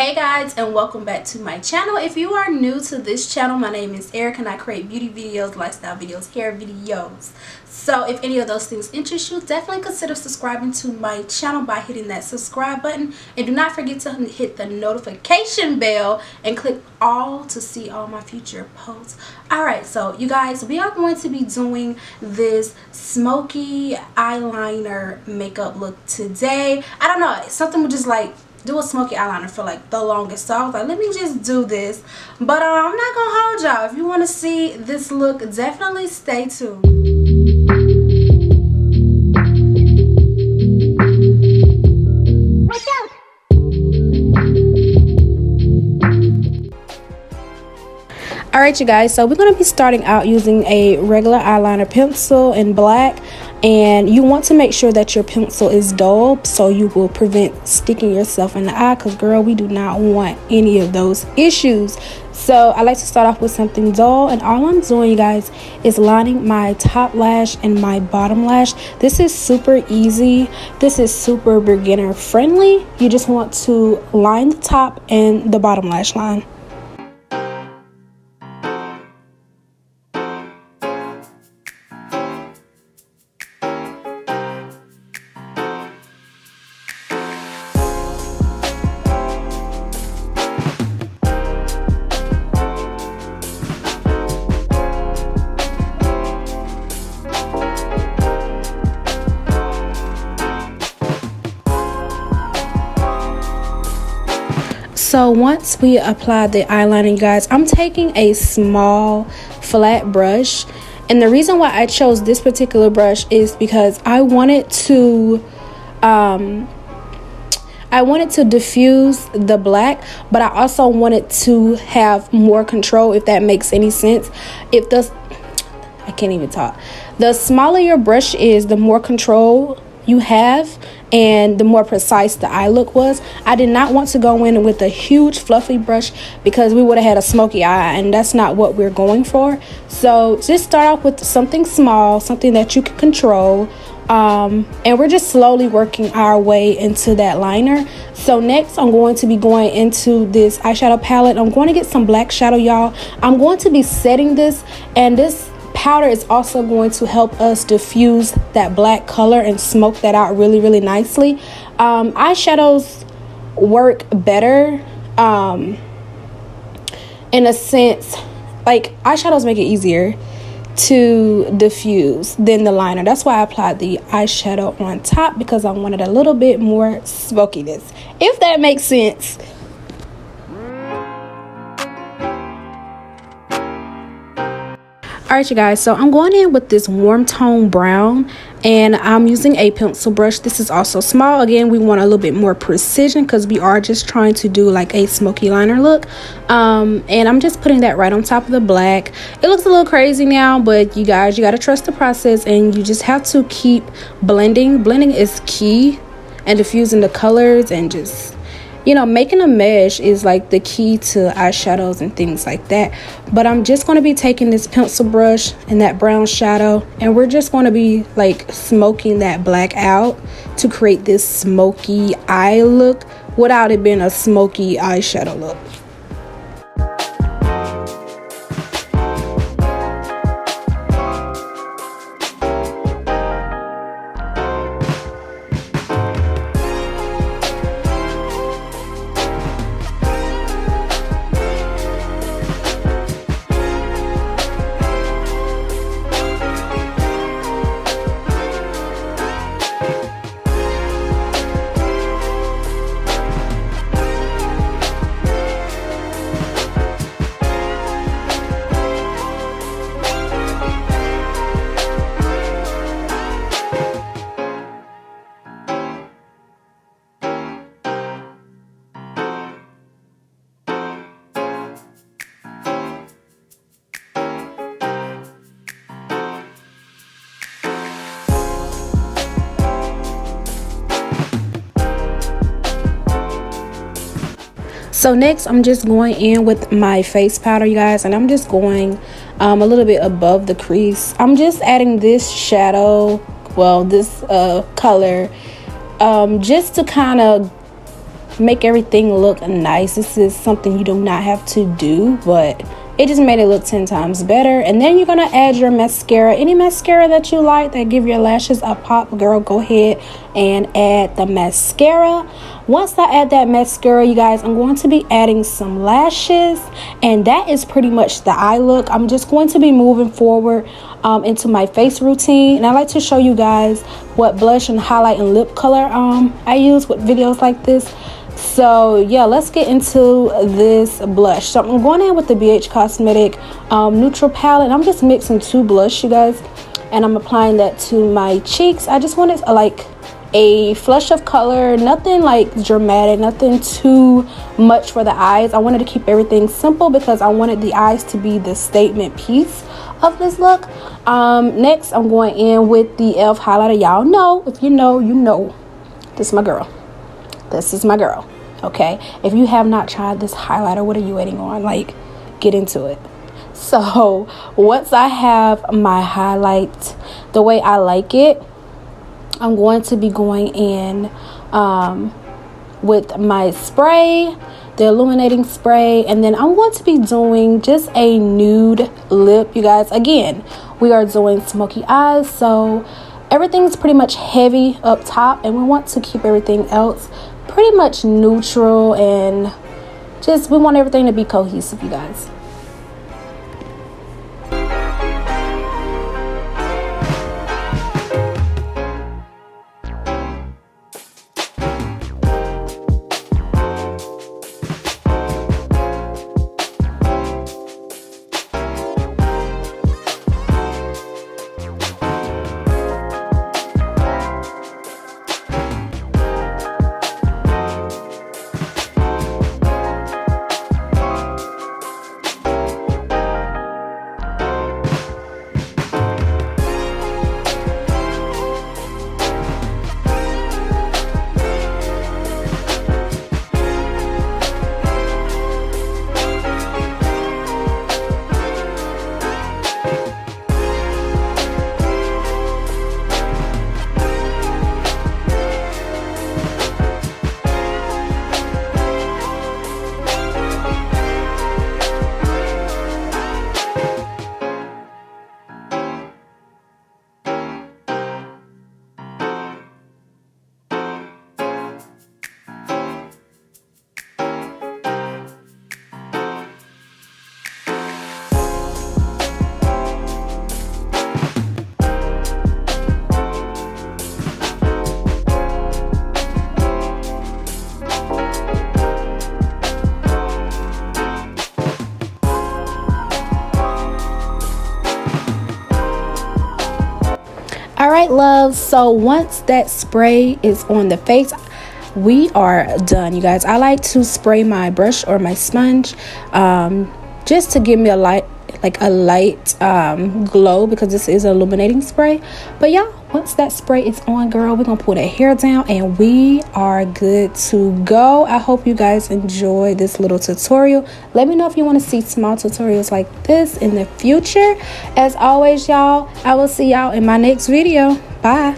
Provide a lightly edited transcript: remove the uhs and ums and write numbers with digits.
Hey guys, and welcome back to my channel. If you are new to this channel, my name is Eric and I create beauty videos, lifestyle videos, hair videos. So if any of those things interest you, definitely consider subscribing to my channel by hitting that subscribe button, and do not forget to hit the notification bell and click all to see all my future posts. Alright, so you guys, we are going to be doing this smoky eyeliner makeup look today. I don't know, something just like do a smoky eyeliner for like the longest, so I was like, let me just do this. But I'm not gonna hold y'all. If you want to see this look, definitely stay tuned. Watch out. Alright you guys, so we're going to be starting out using a regular eyeliner pencil in black, and you want to make sure that your pencil is dull so you will prevent sticking yourself in the eye, because girl, we do not want any of those issues. So I like to start off with something dull, and all I'm doing, you guys, is lining my top lash and my bottom lash. This is super easy. This is super beginner friendly. You just want to line the top and the bottom lash line. So once we apply the eyeliner, you guys, I'm taking a small flat brush, and the reason why I chose this particular brush is because I wanted to diffuse the black, but I also wanted to have more control, if that makes any sense. I can't even talk. The smaller your brush is, the more control you have and the more precise the eye look was. I did not want to go in with a huge fluffy brush because we would have had a smoky eye, and that's not what we're going for. So just start off with something small, something that you can control, and we're just slowly working our way into that liner. So next I'm going to be going into this eyeshadow palette. I'm going to get some black shadow, y'all. I'm going to be setting this, and this powder is also going to help us diffuse that black color and smoke that out really nicely. Eyeshadows work better in a sense, like eyeshadows make it easier to diffuse than the liner. That's why I applied the eyeshadow on top, because I wanted a little bit more smokiness, if that makes sense. Alright you guys, so I'm going in with this warm tone brown, and I'm using a pencil brush. This is also small. Again, we want a little bit more precision because we are just trying to do like a smoky liner look. And I'm just putting that right on top of the black. It looks a little crazy now, but you guys, you got to trust the process, and you just have to keep blending. Blending is key, and diffusing the colors, and just, you know, making a mesh is like the key to eyeshadows and things like that. But I'm just going to be taking this pencil brush and that brown shadow, and we're just going to be like smoking that black out to create this smoky eye look without it being a smoky eyeshadow look. So next I'm just going in with my face powder, you guys, and I'm just going a little bit above the crease. I'm just adding this shadow, well, this color, just to kind of make everything look nice. This is something you do not have to do, but it just made it look 10 times better. And then you're gonna add your mascara. Any mascara that you like that give your lashes a pop, girl, go ahead and add the mascara. Once I add that mascara, you guys, I'm going to be adding some lashes, and that is pretty much the eye look. I'm just going to be moving forward into my face routine, and I like to show you guys what blush and highlight and lip color I use with videos like this. So yeah, let's get into this blush. So I'm going in with the BH Cosmetic neutral palette. I'm just mixing 2 blush, you guys, and I'm applying that to my cheeks. I just wanted like a flush of color, nothing like dramatic, nothing too much for the eyes. I wanted to keep everything simple because I wanted the eyes to be the statement piece of this look. Next, I'm going in with the e.l.f. highlighter. Y'all know, if you know, you know, this is my girl. This is my girl. Okay, if you have not tried this highlighter, what are you waiting on? Like, get into it. So once I have my highlight the way I like it, I'm going to be going in with my spray, the illuminating spray, and then I'm going to be doing just a nude lip, you guys. Again, we are doing smoky eyes, so everything's pretty much heavy up top, and we want to keep everything else pretty much neutral, and just we want everything to be cohesive, you guys. Alright, love, so once that spray is on the face, we are done, you guys. I like to spray my brush or my sponge just to give me a light glow, because this is an illuminating spray. But yeah, once that spray is on, girl, we're gonna pull that hair down and we are good to go. I hope you guys enjoy this little tutorial. Let me know if you want to see small tutorials like this in the future. As always, y'all, I will see y'all in my next video. Bye.